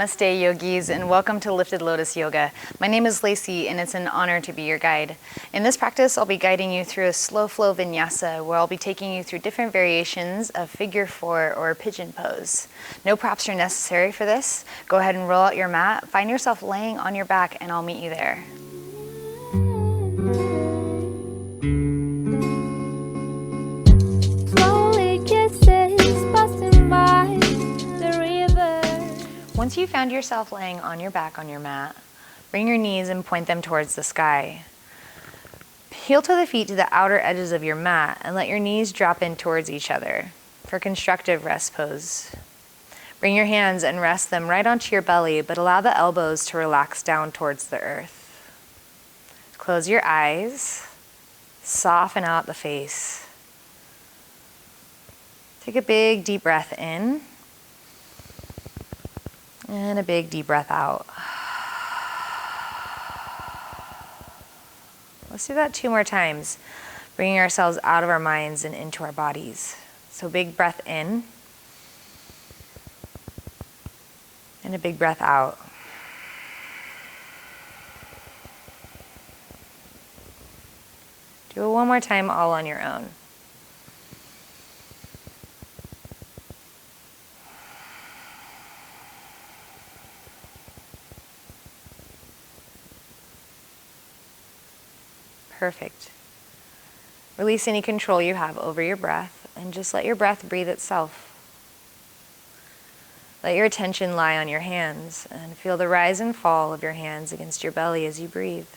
Namaste yogis, and welcome to Lifted Lotus Yoga. My name is Lacey and it's an honor to be your guide. In this practice, I'll be guiding you through a slow flow vinyasa where I'll be taking you through different variations of figure four or pigeon pose. No props are necessary for this. Go ahead and roll out your mat, find yourself laying on your back, and I'll meet you there. Once you've found yourself laying on your back on your mat, bring your knees and point them towards the sky. Heel toe the feet to the outer edges of your mat and let your knees drop in towards each other for constructive rest pose. Bring your hands and rest them right onto your belly, but allow the elbows to relax down towards the earth. Close your eyes, soften out the face. Take a big deep breath in. And a big deep breath out. Let's do that 2 more times, bringing ourselves out of our minds and into our bodies. So big breath in, and a big breath out. Do it 1 more time all on your own. Perfect. Release any control you have over your breath and just let your breath breathe itself. Let your attention lie on your hands and feel the rise and fall of your hands against your belly as you breathe.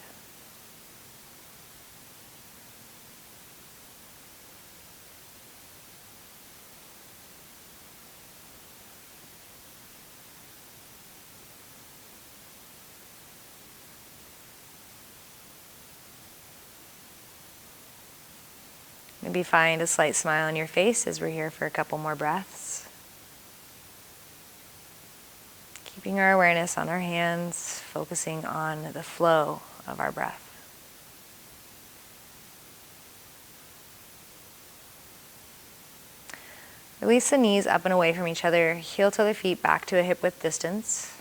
Maybe find a slight smile on your face as we're here for a couple more breaths. Keeping our awareness on our hands, focusing on the flow of our breath. Release the knees up and away from each other, heel toe the feet back to a hip-width distance.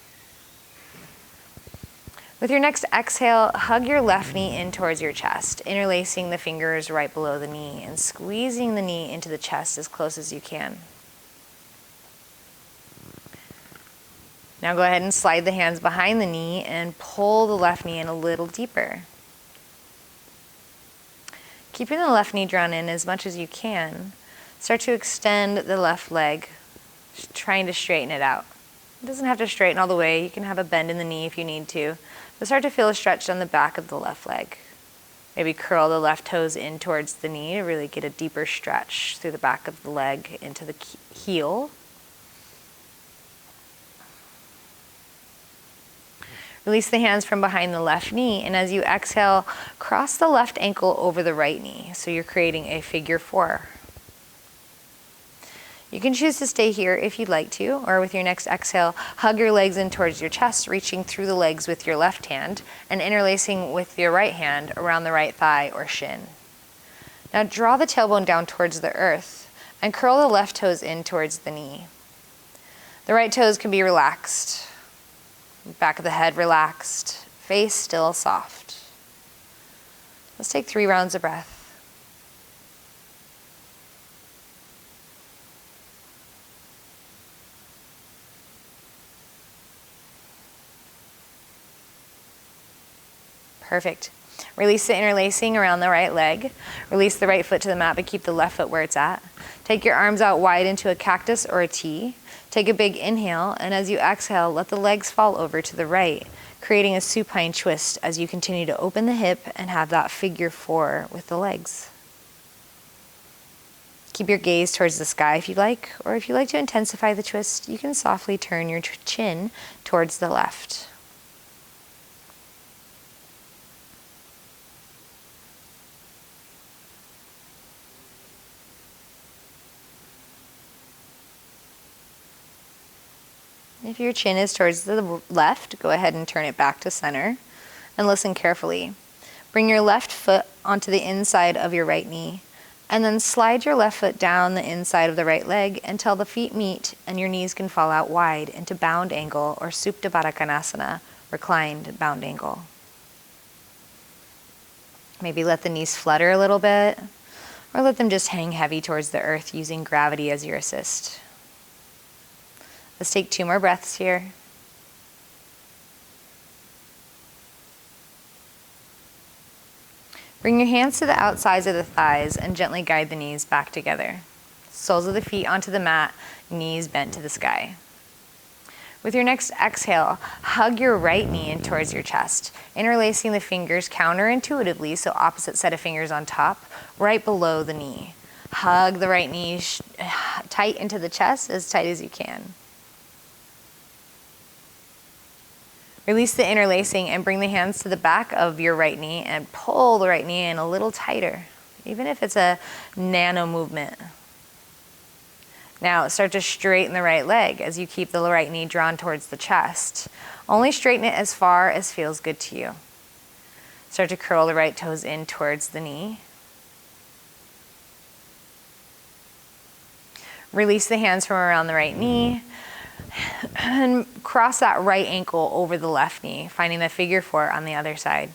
With your next exhale, hug your left knee in towards your chest, interlacing the fingers right below the knee and squeezing the knee into the chest as close as you can. Now go ahead and slide the hands behind the knee and pull the left knee in a little deeper. Keeping the left knee drawn in as much as you can, start to extend the left leg, trying to straighten it out. It doesn't have to straighten all the way. You can have a bend in the knee if you need to. But start to feel a stretch on the back of the left leg. Maybe curl the left toes in towards the knee to really get a deeper stretch through the back of the leg into the heel. Release the hands from behind the left knee, and as you exhale, cross the left ankle over the right knee. So you're creating a figure four. You can choose to stay here if you'd like to, or with your next exhale, hug your legs in towards your chest, reaching through the legs with your left hand and interlacing with your right hand around the right thigh or shin. Now draw the tailbone down towards the earth and curl the left toes in towards the knee. The right toes can be relaxed, back of the head relaxed, face still soft. Let's take 3 rounds of breath. Perfect. Release the interlacing around the right leg. Release the right foot to the mat, but keep the left foot where it's at. Take your arms out wide into a cactus or a T. Take a big inhale, and as you exhale, let the legs fall over to the right, creating a supine twist as you continue to open the hip and have that figure four with the legs. Keep your gaze towards the sky if you'd like, or if you'd like to intensify the twist, you can softly turn your chin towards the left. If your chin is towards the left, go ahead and turn it back to center and listen carefully. Bring your left foot onto the inside of your right knee. And then slide your left foot down the inside of the right leg until the feet meet and your knees can fall out wide into bound angle or Supta Baddha Konasana, reclined bound angle. Maybe let the knees flutter a little bit, or let them just hang heavy towards the earth using gravity as your assist. Let's take 2 more breaths here. Bring your hands to the outsides of the thighs and gently guide the knees back together. Soles of the feet onto the mat, knees bent to the sky. With your next exhale, hug your right knee in towards your chest, interlacing the fingers counterintuitively, so opposite set of fingers on top, right below the knee. Hug the right knee tight into the chest, as tight as you can. Release the interlacing and bring the hands to the back of your right knee and pull the right knee in a little tighter, even if it's a nano movement. Now start to straighten the right leg as you keep the right knee drawn towards the chest. Only straighten it as far as feels good to you. Start to curl the right toes in towards the knee. Release the hands from around the right knee. And cross that right ankle over the left knee, finding the figure 4 on the other side.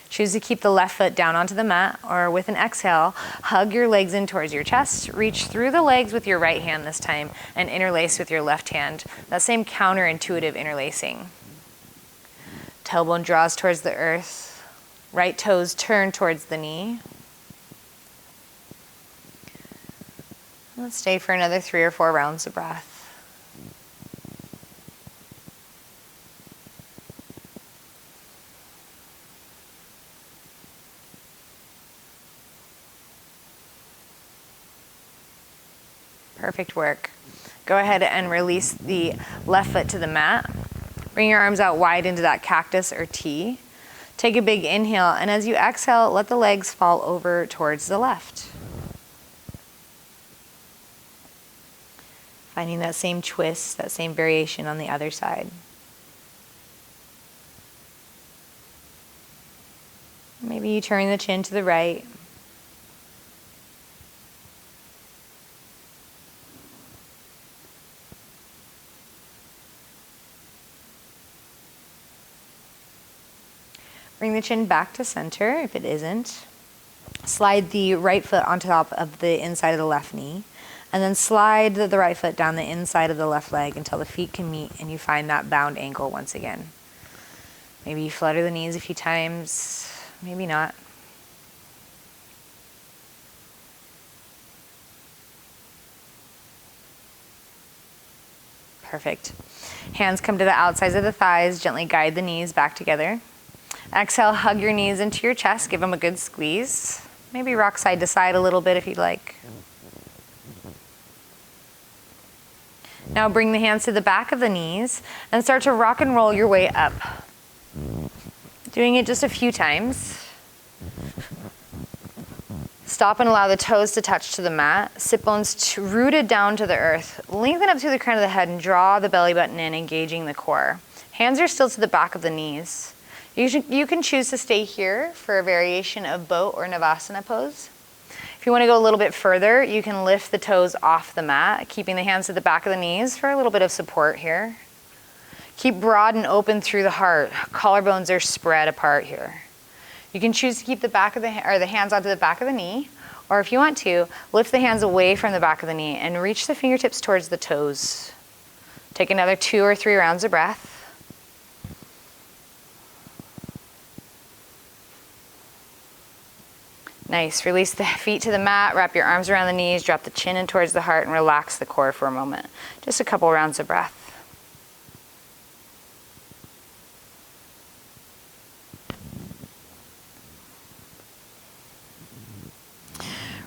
Choose to keep the left foot down onto the mat, or with an exhale, hug your legs in towards your chest, reach through the legs with your right hand this time, and interlace with your left hand. That same counterintuitive interlacing. Tailbone draws towards the earth, right toes turn towards the knee. Let's stay for another 3 or 4 rounds of breath. Perfect work. Go ahead and release the left foot to the mat. Bring your arms out wide into that cactus or T. Take a big inhale, and as you exhale, let the legs fall over towards the left. Finding that same twist, that same variation on the other side. Maybe you turn the chin to the right. Bring the chin back to center if it isn't. Slide the right foot on top of the inside of the left knee. And then slide the right foot down the inside of the left leg until the feet can meet and you find that bound ankle once again. Maybe you flutter the knees a few times, maybe not. Perfect. Hands come to the outsides of the thighs, gently guide the knees back together. Exhale, hug your knees into your chest, give them a good squeeze. Maybe rock side to side a little bit if you'd like. Now bring the hands to the back of the knees and start to rock and roll your way up. Doing it just a few times. Stop and allow the toes to touch to the mat. Sit bones rooted down to the earth. Lengthen up through the crown of the head and draw the belly button in, engaging the core. Hands are still to the back of the knees. You can choose to stay here for a variation of boat or Navasana pose. If you want to go a little bit further, you can lift the toes off the mat, keeping the hands at the back of the knees for a little bit of support here. Keep broad and open through the heart. Collarbones are spread apart here. You can choose to keep the hands onto the back of the knee, or if you want to, lift the hands away from the back of the knee and reach the fingertips towards the toes. Take another 2 or 3 rounds of breath. Nice. Release the feet to the mat, wrap your arms around the knees, drop the chin in towards the heart, and relax the core for a moment. Just a couple rounds of breath.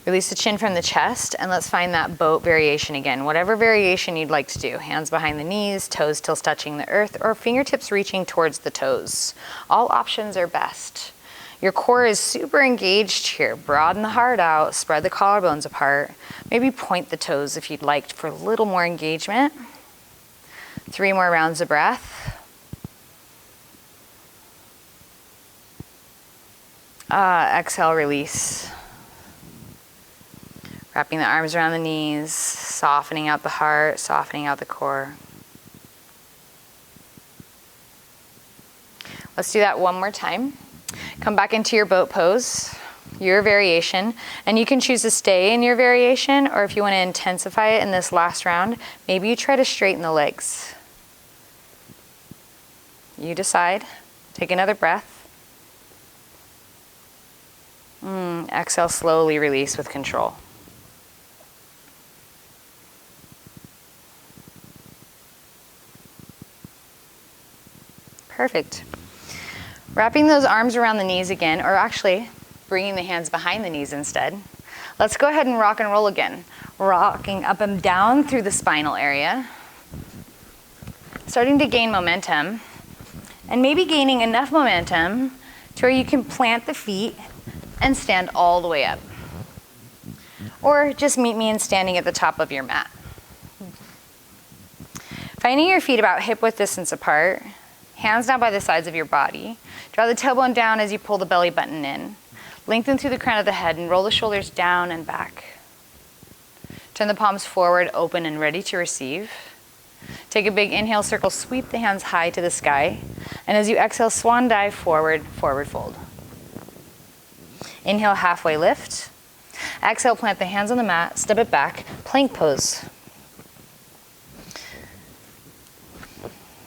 Release the chin from the chest, and let's find that boat variation again. Whatever variation you'd like to do. Hands behind the knees, toes still touching the earth, or fingertips reaching towards the toes. All options are best. Your core is super engaged here. Broaden the heart out, spread the collarbones apart. Maybe point the toes if you'd like for a little more engagement. 3 more rounds of breath. Exhale, release. Wrapping the arms around the knees, softening out the heart, softening out the core. Let's do that one more time. Come back into your boat pose, your variation, and you can choose to stay in your variation, or if you want to intensify it in this last round, maybe you try to straighten the legs. You decide. Take another breath. Exhale, slowly release with control. Perfect. Wrapping those arms around the knees again, or actually bringing the hands behind the knees instead. Let's go ahead and rock and roll again. Rocking up and down through the spinal area. Starting to gain momentum, and maybe gaining enough momentum to where you can plant the feet and stand all the way up. Or just meet me in standing at the top of your mat. Finding your feet about hip width distance apart, hands down by the sides of your body. Draw the tailbone down as you pull the belly button in. Lengthen through the crown of the head and roll the shoulders down and back. Turn the palms forward, open and ready to receive. Take a big inhale, circle, sweep the hands high to the sky. And as you exhale, swan dive forward, forward fold. Inhale, halfway lift. Exhale, plant the hands on the mat, step it back, plank pose.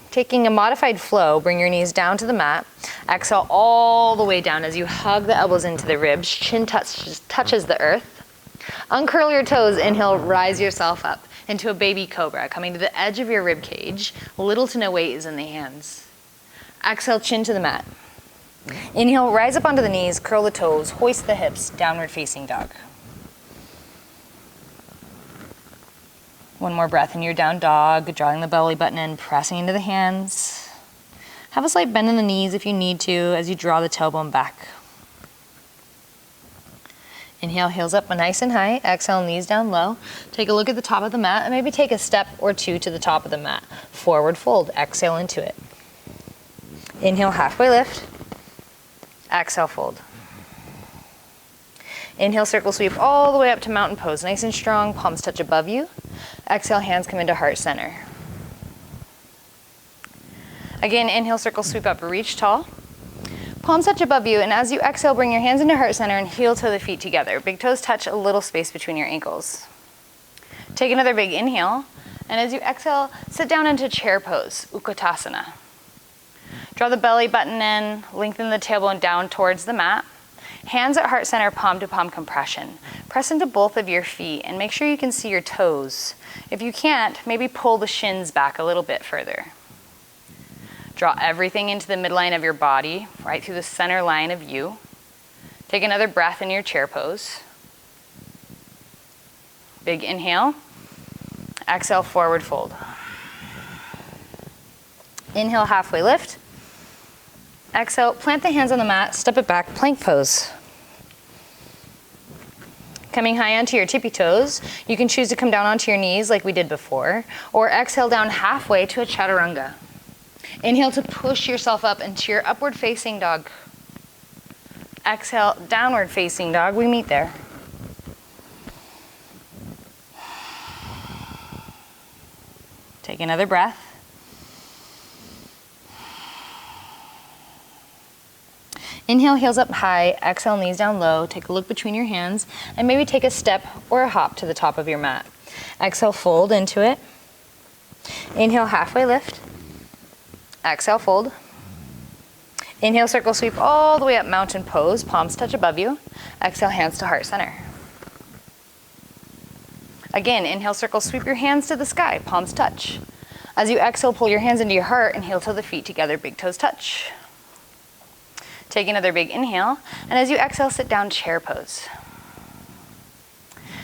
Taking a modified flow, bring your knees down to the mat. Exhale all the way down as you hug the elbows into the ribs, chin touches the earth. Uncurl your toes, inhale, rise yourself up into a baby cobra, coming to the edge of your rib cage. Little to no weight is in the hands. Exhale, chin to the mat. Inhale, rise up onto the knees, curl the toes, hoist the hips, downward facing dog. One more breath in your down dog, drawing the belly button in, pressing into the hands. Have a slight bend in the knees if you need to as you draw the tailbone back. Inhale, heels up nice and high. Exhale, knees down low. Take a look at the top of the mat and maybe take a step or two to the top of the mat. Forward fold, exhale into it. Inhale, halfway lift. Exhale, fold. Inhale, circle sweep all the way up to mountain pose. Nice and strong, palms touch above you. Exhale, hands come into heart center. Again, inhale, circle sweep up, reach tall. Palms touch above you, and as you exhale, bring your hands into heart center and heel toe the feet together. Big toes touch a little space between your ankles. Take another big inhale, and as you exhale, sit down into chair pose, Utkatasana. Draw the belly button in, lengthen the tailbone down towards the mat. Hands at heart center, palm to palm compression. Press into both of your feet and make sure you can see your toes. If you can't, maybe pull the shins back a little bit further. Draw everything into the midline of your body, right through the center line of you. Take another breath in your chair pose. Big inhale. Exhale, forward fold. Inhale, halfway lift. Exhale, plant the hands on the mat, step it back, plank pose. Coming high onto your tippy toes, you can choose to come down onto your knees like we did before, or exhale down halfway to a chaturanga. Inhale to push yourself up into your upward facing dog. Exhale, downward facing dog, we meet there. Take another breath. Inhale, heels up high, exhale, knees down low. Take a look between your hands and maybe take a step or a hop to the top of your mat. Exhale, fold into it. Inhale, halfway lift. Exhale, fold. Inhale, circle sweep all the way up, mountain pose. Palms touch above you. Exhale, hands to heart center. Again, inhale, circle sweep your hands to the sky. Palms touch. As you exhale, pull your hands into your heart and heel toe the feet together. Big toes touch. Take another big inhale, and as you exhale, sit down, chair pose.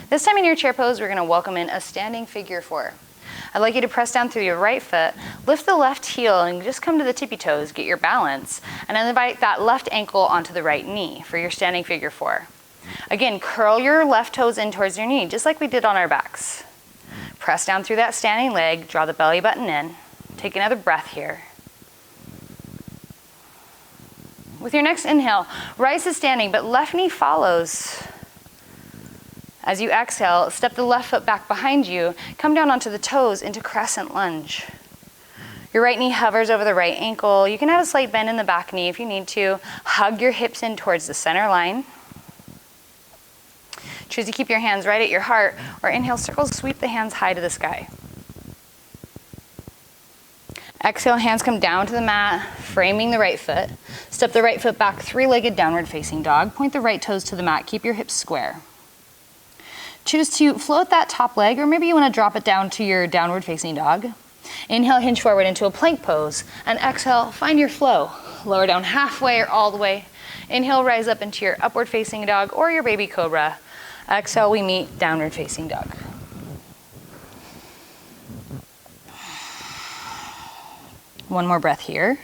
This time in your chair pose, we're going to welcome in a standing figure four. I'd like you to press down through your right foot, lift the left heel, and just come to the tippy toes, get your balance, and then invite that left ankle onto the right knee for your standing figure four. Again, curl your left toes in towards your knee, just like we did on our backs. Press down through that standing leg, draw the belly button in. Take another breath here. With your next inhale, rise to standing, but left knee follows. As you exhale, step the left foot back behind you, come down onto the toes into crescent lunge. Your right knee hovers over the right ankle. You can have a slight bend in the back knee if you need to. Hug your hips in towards the center line. Choose to keep your hands right at your heart, or inhale, circle, sweep the hands high to the sky. Exhale, hands come down to the mat, framing the right foot. Step the right foot back, three-legged downward facing dog. Point the right toes to the mat, keep your hips square. Choose to float that top leg, or maybe you want to drop it down to your downward facing dog. Inhale, hinge forward into a plank pose, and exhale, find your flow. Lower down halfway or all the way. Inhale, rise up into your upward facing dog or your baby cobra. Exhale, we meet downward facing dog. One more breath here.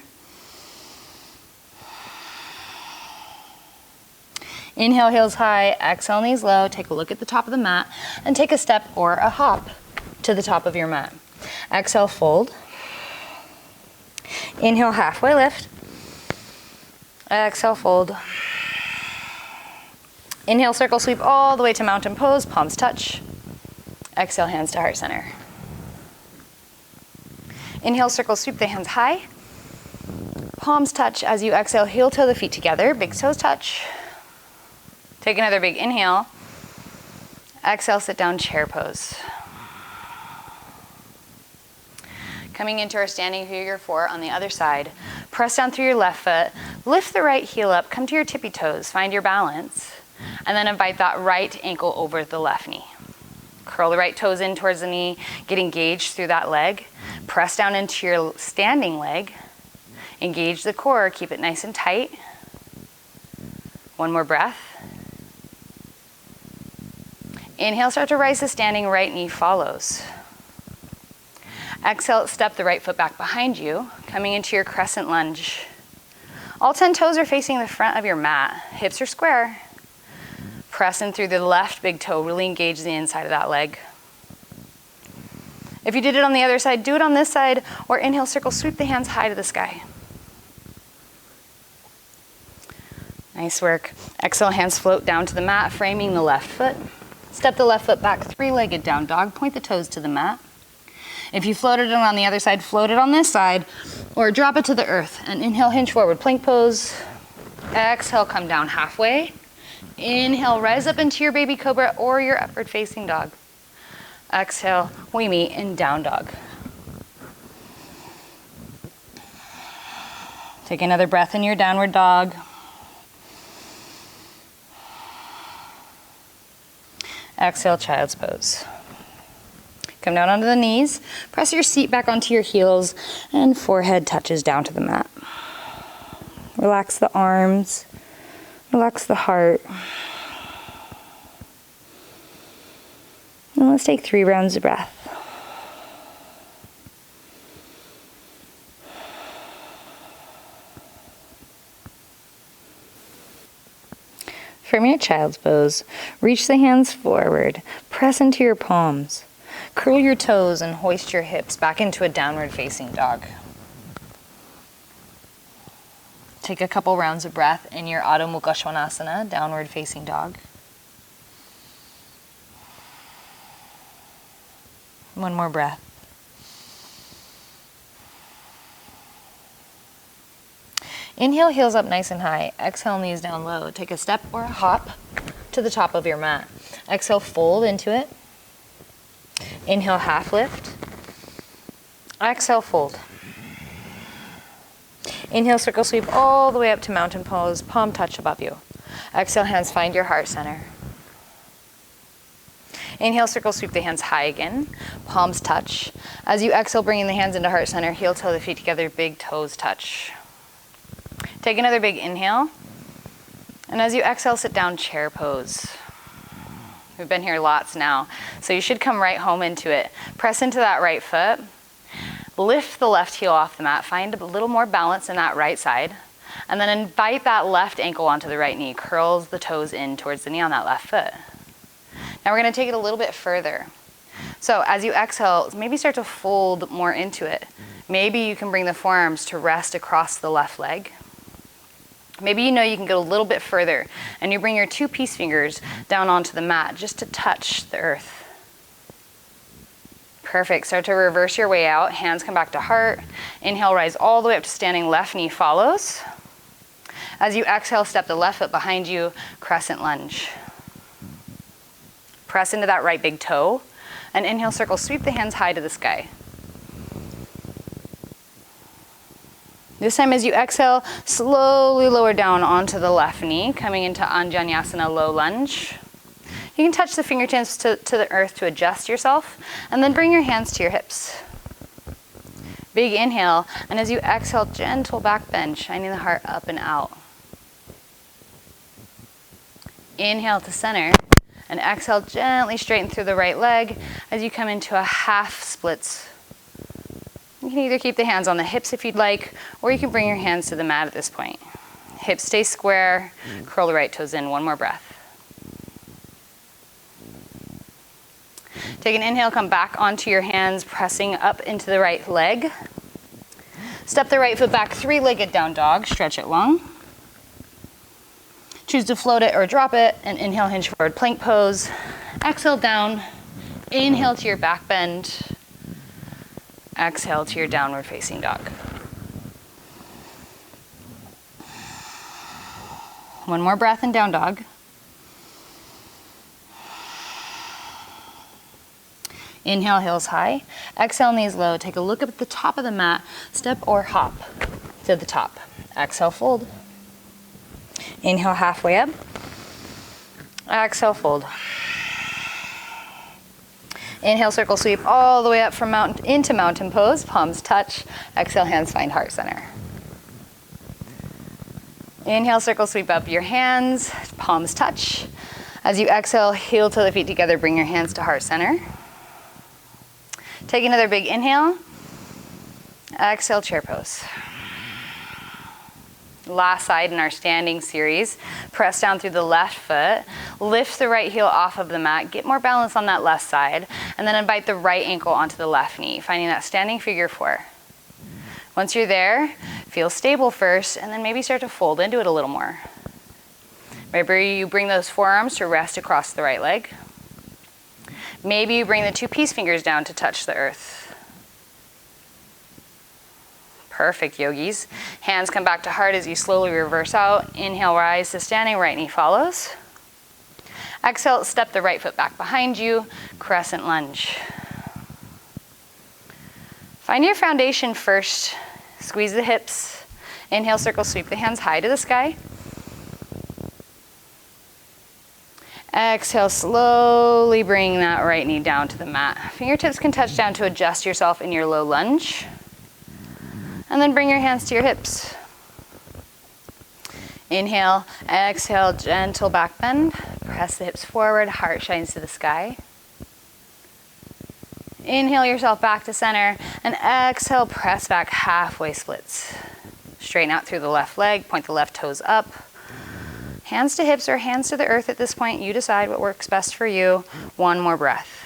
Inhale, heels high, exhale, knees low. Take a look at the top of the mat and take a step or a hop to the top of your mat. Exhale, fold. Inhale, halfway lift. Exhale, fold. Inhale, circle sweep all the way to mountain pose, palms touch. Exhale, hands to heart center. Inhale, circle sweep the hands high. Palms touch as you exhale, heel toe the feet together, big toes touch. Take another big inhale. Exhale, sit down, chair pose. Coming into our standing figure four on the other side. Press down through your left foot, lift the right heel up, come to your tippy toes, find your balance, and then invite that right ankle over the left knee. Curl the right toes in towards the knee, get engaged through that leg. Press down into your standing leg. Engage the core, keep it nice and tight. One more breath. Inhale, start to rise to standing, right knee follows. Exhale, step the right foot back behind you, coming into your crescent lunge. All 10 toes are facing the front of your mat. Hips are square. Press in through the left big toe, really engage the inside of that leg. If you did it on the other side, do it on this side, or inhale, circle, sweep the hands high to the sky. Nice work. Exhale, hands float down to the mat, framing the left foot. Step the left foot back, three-legged down dog, point the toes to the mat. If you floated it on the other side, float it on this side, or drop it to the earth. And inhale, hinge forward, plank pose. Exhale, come down halfway. Inhale, rise up into your baby cobra or your upward facing dog. Exhale, we meet in down dog. Take another breath in your downward dog. Exhale, child's pose. Come down onto the knees, press your seat back onto your heels, and forehead touches down to the mat. Relax the arms, relax the heart. And let's take 3 rounds of breath. From your child's pose, reach the hands forward, press into your palms. Curl your toes and hoist your hips back into a downward facing dog. Take a couple rounds of breath in your Adho Mukha Svanasana, downward facing dog. One more breath. Inhale, heels up nice and high. Exhale, knees down low. Take a step or a hop to the top of your mat. Exhale, fold into it. Inhale, half lift. Exhale, fold. Inhale, circle sweep all the way up to mountain pose, palm touch above you. Exhale, hands find your heart center. Inhale, circle sweep the hands high again, palms touch. As you exhale, bringing the hands into heart center, heel toe the feet together, big toes touch. Take another big inhale. And as you exhale, sit down, chair pose. We've been here lots now, so you should come right home into it. Press into that right foot. Lift the left heel off the mat. Find a little more balance in that right side. And then invite that left ankle onto the right knee. Curls the toes in towards the knee on that left foot. Now we're going to take it a little bit further. So as you exhale, maybe start to fold more into it. Maybe you can bring the forearms to rest across the left leg. Maybe you know you can go a little bit further, and you bring your 2 peace fingers down onto the mat just to touch the earth. Perfect. Start to reverse your way out. Hands come back to heart. Inhale, rise all the way up to standing. Left knee follows. As you exhale, step the left foot behind you, crescent lunge. Press into that right big toe, and inhale, circle, sweep the hands high to the sky. This time as you exhale, slowly lower down onto the left knee, coming into Anjaneyasana, low lunge. You can touch the fingertips to the earth to adjust yourself, and then bring your hands to your hips. Big inhale, and as you exhale, gentle back bend, shining the heart up and out. Inhale to center, and exhale, gently straighten through the right leg as you come into a half splits. You can either keep the hands on the hips if you'd like, or you can bring your hands to the mat at this point. Hips stay square, curl the right toes in, one more breath. Take an inhale, come back onto your hands, pressing up into the right leg. Step the right foot back, 3-legged down dog, stretch it long. Choose to float it or drop it, and inhale, hinge forward, plank pose. Exhale down, inhale to your back bend. Exhale to your downward facing dog. One more breath in down dog. Inhale, heels high. Exhale, knees low. Take a look up at the top of the mat. Step or hop to the top. Exhale, fold. Inhale, halfway up. Exhale, fold. Inhale, circle sweep all the way up from into mountain pose. Palms touch. Exhale, hands find heart center. Inhale, circle sweep up your hands. Palms touch. As you exhale, heel to the feet together. Bring your hands to heart center. Take another big inhale. Exhale, chair pose. Last side in our standing series. Press down through the left foot. Lift the right heel off of the mat. Get more balance on that left side. And then invite the right ankle onto the left knee, finding that standing figure 4. Once you're there, feel stable first, and then maybe start to fold into it a little more. Maybe you bring those forearms to rest across the right leg. Maybe you bring the 2 peace fingers down to touch the earth. Perfect, yogis. Hands come back to heart as you slowly reverse out. Inhale, rise to standing, right knee follows. Exhale, step the right foot back behind you, crescent lunge. Find your foundation first. Squeeze the hips. Inhale, circle, sweep the hands high to the sky. Exhale, slowly bring that right knee down to the mat. Fingertips can touch down to adjust yourself in your low lunge. And then bring your hands to your hips. Inhale, exhale, gentle back bend. Press the hips forward, heart shines to the sky. Inhale yourself back to center, and exhale, press back, halfway splits. Straighten out through the left leg, point the left toes up. Hands to hips or hands to the earth at this point. You decide what works best for you. One more breath.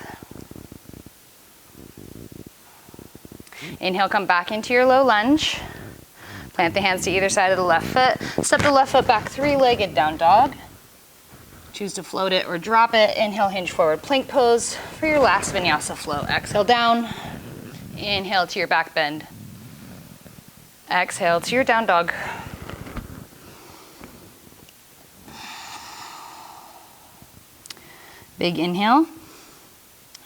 Inhale, come back into your low lunge. Plant the hands to either side of the left foot. Step the left foot back, 3-legged down dog. Choose to float it or drop it. Inhale, hinge forward, plank pose for your last vinyasa flow. Exhale down. Inhale to your back bend. Exhale to your down dog. Big inhale.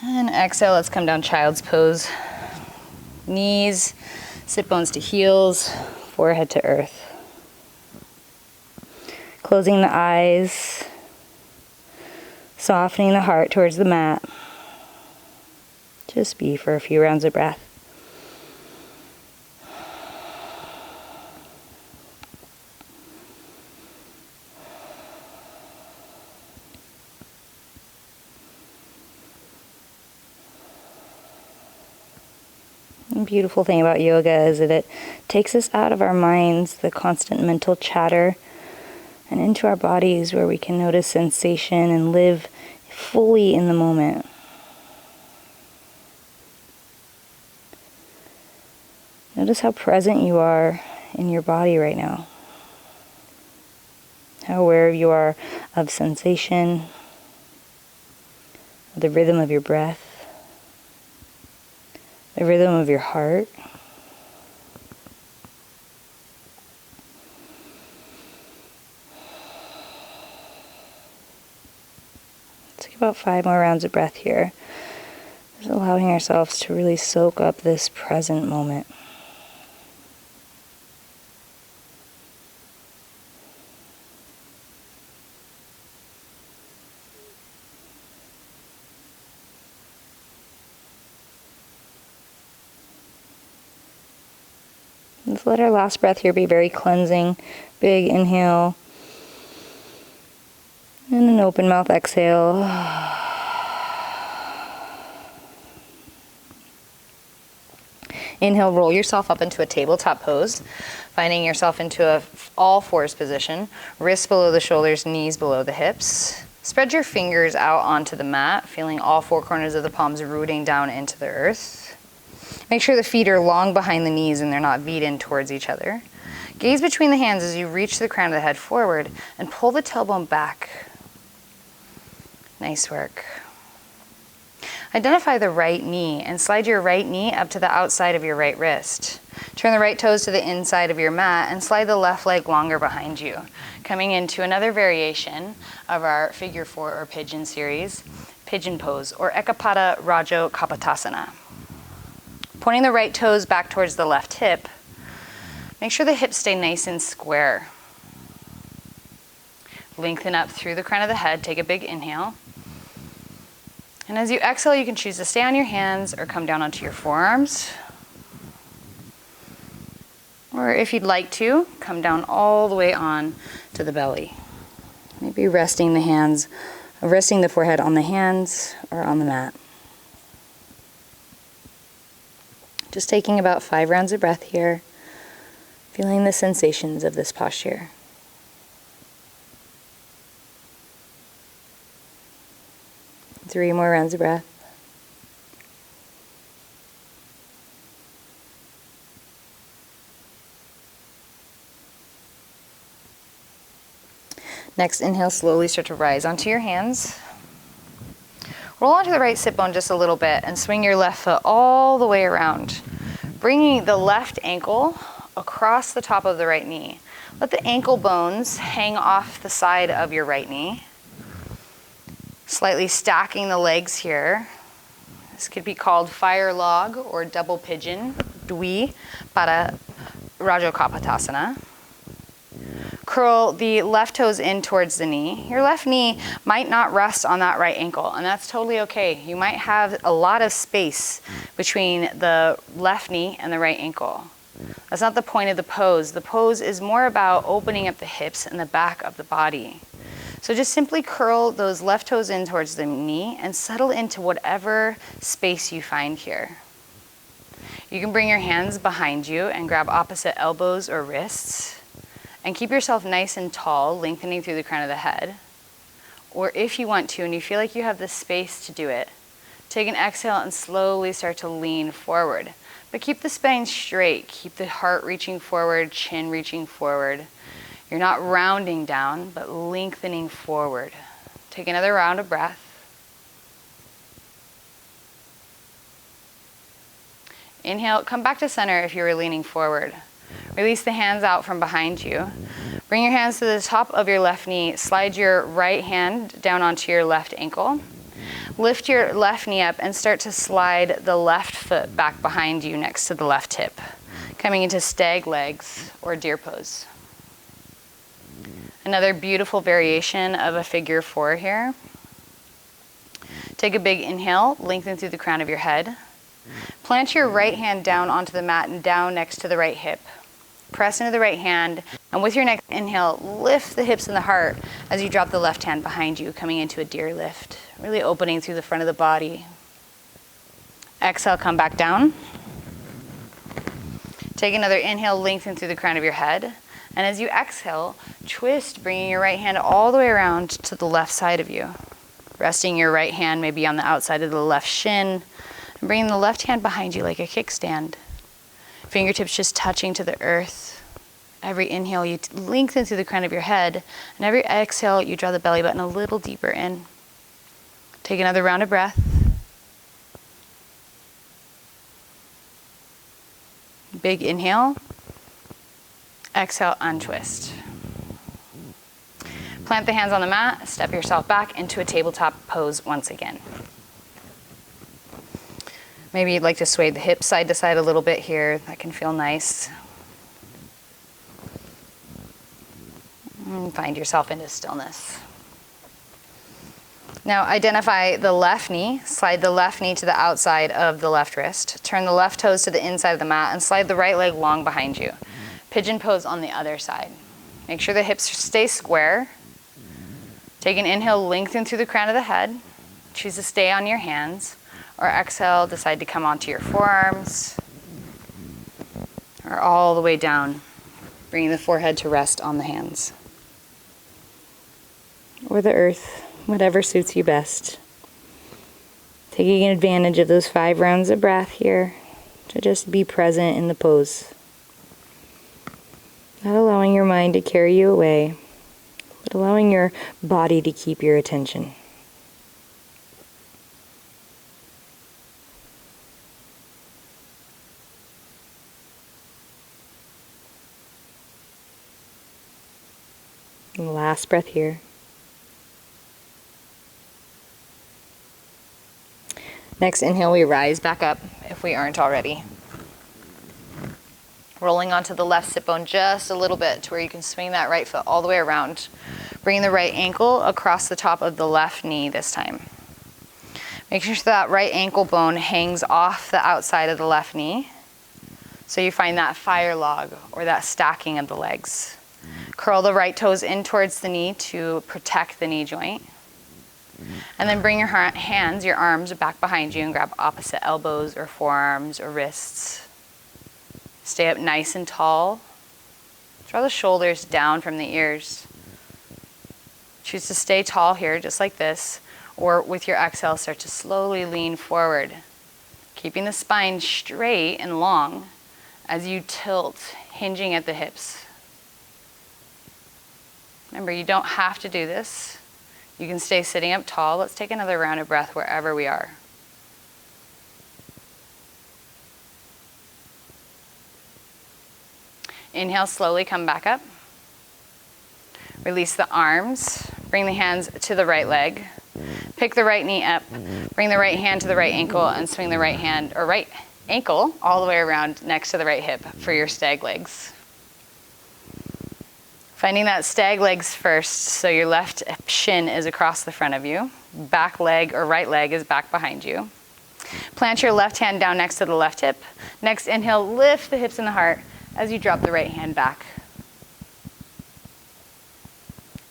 And exhale, let's come down child's pose. Knees, sit bones to heels, forehead to earth. Closing the eyes, softening the heart towards the mat. Just be for a few rounds of breath. The beautiful thing about yoga is that it takes us out of our minds, the constant mental chatter, and into our bodies where we can notice sensation and live fully in the moment. Notice how present you are in your body right now. how aware you are of sensation, the rhythm of your breath, the rhythm of your heart. Take about 5 more rounds of breath here. Just allowing ourselves to really soak up this present moment. Let's let our last breath here be very cleansing. Big inhale. And an open mouth exhale. Inhale, roll yourself up into a tabletop pose, finding yourself into a all fours position. Wrists below the shoulders, knees below the hips. Spread your fingers out onto the mat, feeling all 4 corners of the palms rooting down into the earth. Make sure the feet are long behind the knees and they're not V'd in towards each other. Gaze between the hands as you reach the crown of the head forward and pull the tailbone back. Nice work. Identify the right knee and slide your right knee up to the outside of your right wrist. Turn the right toes to the inside of your mat and slide the left leg longer behind you. Coming into another variation of our figure 4 or pigeon series, pigeon pose or Ekapada Rajo Kapotasana. Pointing the right toes back towards the left hip, make sure the hips stay nice and square. Lengthen up through the crown of the head, take a big inhale. And as you exhale, you can choose to stay on your hands or come down onto your forearms. Or if you'd like to, come down all the way on to the belly. Maybe resting the forehead on the hands or on the mat. Just taking about 5 rounds of breath here, feeling the sensations of this posture. Three more rounds of breath. Next, inhale, slowly start to rise onto your hands. Roll onto the right sit bone just a little bit and swing your left foot all the way around, bringing the left ankle across the top of the right knee. Let the ankle bones hang off the side of your right knee. Slightly stacking the legs here. This could be called fire log or double pigeon, Dwi Pada Rajo Kapotasana. Curl the left toes in towards the knee. Your left knee might not rest on that right ankle, and that's totally okay. You might have a lot of space between the left knee and the right ankle. That's not the point of the pose. The pose is more about opening up the hips and the back of the body. So just simply curl those left toes in towards the knee and settle into whatever space you find here. You can bring your hands behind you and grab opposite elbows or wrists. And keep yourself nice and tall, lengthening through the crown of the head. Or if you want to, and you feel like you have the space to do it, take an exhale and slowly start to lean forward. But keep the spine straight. Keep the heart reaching forward, chin reaching forward. You're not rounding down, but lengthening forward. Take another round of breath. Inhale, come back to center if you were leaning forward. Release the hands out from behind you. Bring your hands to the top of your left knee. Slide your right hand down onto your left ankle. Lift your left knee up and start to slide the left foot back behind you next to the left hip. Coming into stag legs or deer pose. Another beautiful variation of a figure 4 here. Take a big inhale, lengthen through the crown of your head. Plant your right hand down onto the mat and down next to the right hip. Press into the right hand, and with your next inhale, lift the hips and the heart as you drop the left hand behind you, coming into a deer lift, really opening through the front of the body. Exhale, come back down. Take another inhale, lengthen through the crown of your head. And as you exhale, twist, bringing your right hand all the way around to the left side of you. Resting your right hand maybe on the outside of the left shin, and bringing the left hand behind you like a kickstand. Fingertips just touching to the earth. Every inhale, you lengthen through the crown of your head, and every exhale, you draw the belly button a little deeper in. Take another round of breath. Big inhale. Exhale, untwist. Plant the hands on the mat, step yourself back into a tabletop pose once again. Maybe you'd like to sway the hips side to side a little bit here. That can feel nice. And find yourself into stillness. Now identify the left knee, slide the left knee to the outside of the left wrist, turn the left toes to the inside of the mat, and slide the right leg long behind you. Pigeon pose on the other side. Make sure the hips stay square. Take an inhale, lengthen through the crown of the head. Choose to stay on your hands. Or exhale, decide to come onto your forearms. Or all the way down, bringing the forehead to rest on the hands. Or the earth, whatever suits you best. Taking advantage of those 5 rounds of breath here to just be present in the pose. Not allowing your mind to carry you away, but allowing your body to keep your attention. And last breath here. Next inhale, we rise back up if we aren't already. Rolling onto the left sit bone just a little bit to where you can swing that right foot all the way around. Bringing the right ankle across the top of the left knee this time. Making sure that right ankle bone hangs off the outside of the left knee. So you find that fire log or that stacking of the legs. Curl the right toes in towards the knee to protect the knee joint. And then bring your hands, your arms back behind you and grab opposite elbows or forearms or wrists. Stay up nice and tall. Draw the shoulders down from the ears. Choose to stay tall here, just like this, or with your exhale, start to slowly lean forward, keeping the spine straight and long as you tilt, hinging at the hips. Remember, you don't have to do this. You can stay sitting up tall. Let's take another round of breath wherever we are. Inhale, slowly come back up. Release the arms. Bring the hands to the right leg. Pick the right knee up. Bring the right hand to the right ankle and swing the right hand or right ankle all the way around next to the right hip for your stag legs. Finding that stag legs first, so your left shin is across the front of you. Back leg or right leg is back behind you. Plant your left hand down next to the left hip. Next inhale, lift the hips and the heart as you drop the right hand back.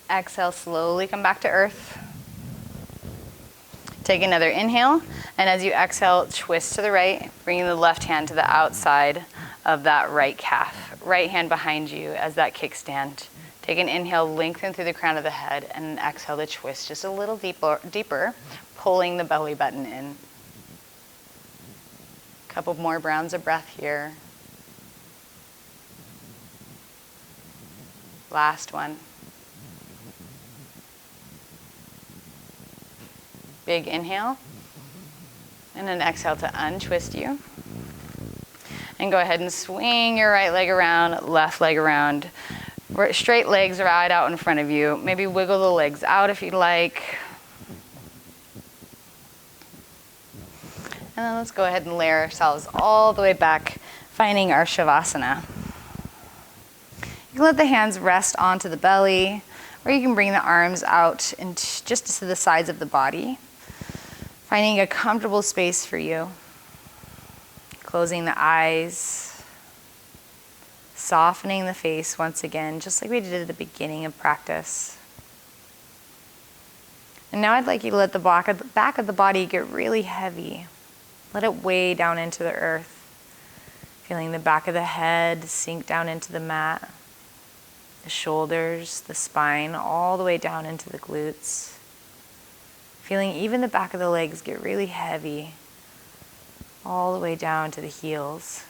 Exhale, slowly come back to earth. Take another inhale, and as you exhale, twist to the right, bringing the left hand to the outside of that right calf. Right hand behind you as that kickstand. Take an inhale, lengthen through the crown of the head, and an exhale to twist just a little deeper, pulling the belly button in. A couple more rounds of breath here. Last one. Big inhale, and an exhale to untwist you. And go ahead and swing your right leg around, left leg around. Straight legs right out in front of you. Maybe wiggle the legs out if you'd like. And then let's go ahead and lay ourselves all the way back, finding our Shavasana. You can let the hands rest onto the belly, or you can bring the arms out and just to the sides of the body, finding a comfortable space for you. Closing the eyes. Softening the face once again, just like we did at the beginning of practice. And now I'd like you to let the back of the body get really heavy. Let it weigh down into the earth. Feeling the back of the head sink down into the mat. The shoulders, the spine, all the way down into the glutes. Feeling even the back of the legs get really heavy, all the way down to the heels.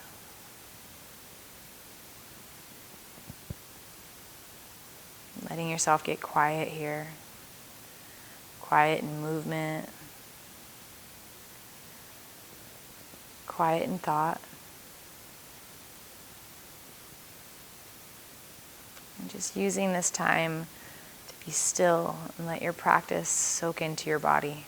letting yourself get quiet here. Quiet in movement. Quiet in thought. And just using this time to be still and let your practice soak into your body.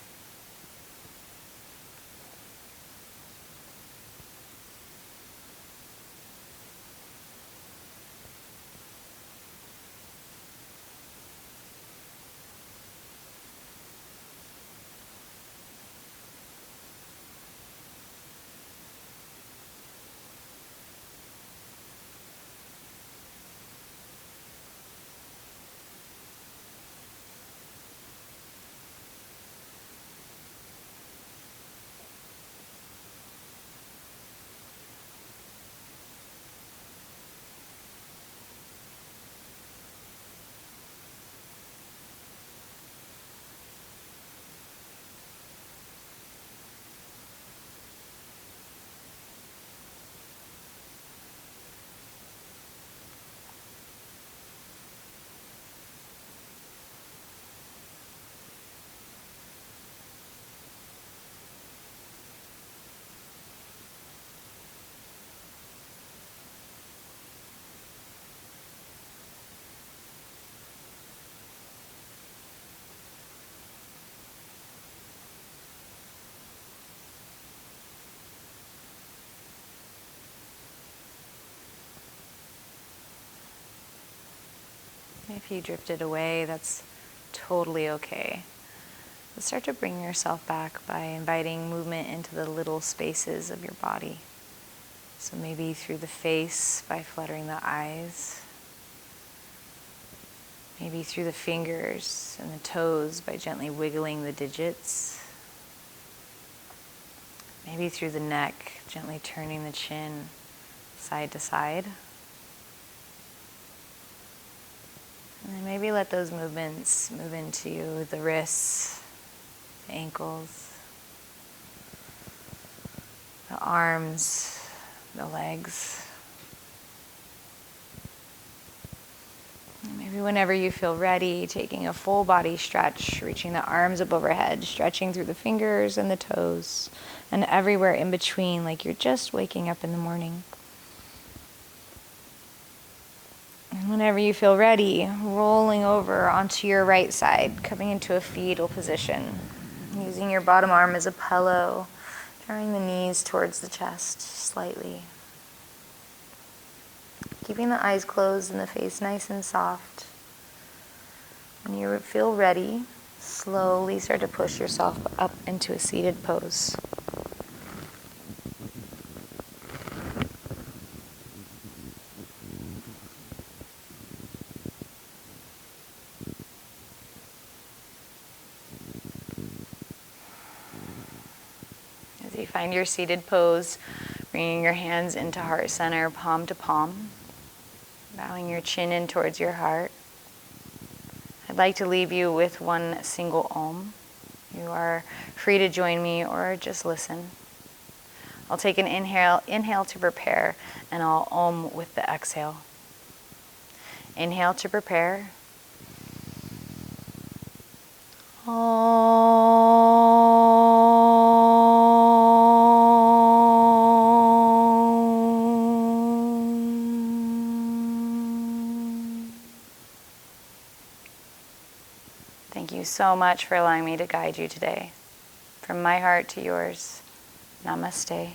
If you drifted away, that's totally okay. But start to bring yourself back by inviting movement into the little spaces of your body. So maybe through the face by fluttering the eyes. Maybe through the fingers and the toes by gently wiggling the digits. Maybe through the neck, gently turning the chin side to side. And then maybe let those movements move into the wrists, the ankles, the arms, the legs. And maybe whenever you feel ready, taking a full body stretch, reaching the arms up overhead, stretching through the fingers and the toes, and everywhere in between, like you're just waking up in the morning. And whenever you feel ready, rolling over onto your right side, coming into a fetal position, using your bottom arm as a pillow, drawing the knees towards the chest slightly. Keeping the eyes closed and the face nice and soft. When you feel ready, slowly start to push yourself up into a seated pose. As you find your seated pose, bringing your hands into heart center, palm to palm, bowing your chin in towards your heart. I'd like to leave you with one single Om. You are free to join me or just listen. I'll take an inhale to prepare, and I'll Om with the exhale. Inhale to prepare. Thank you so much for allowing me to guide you today. From my heart to yours, namaste.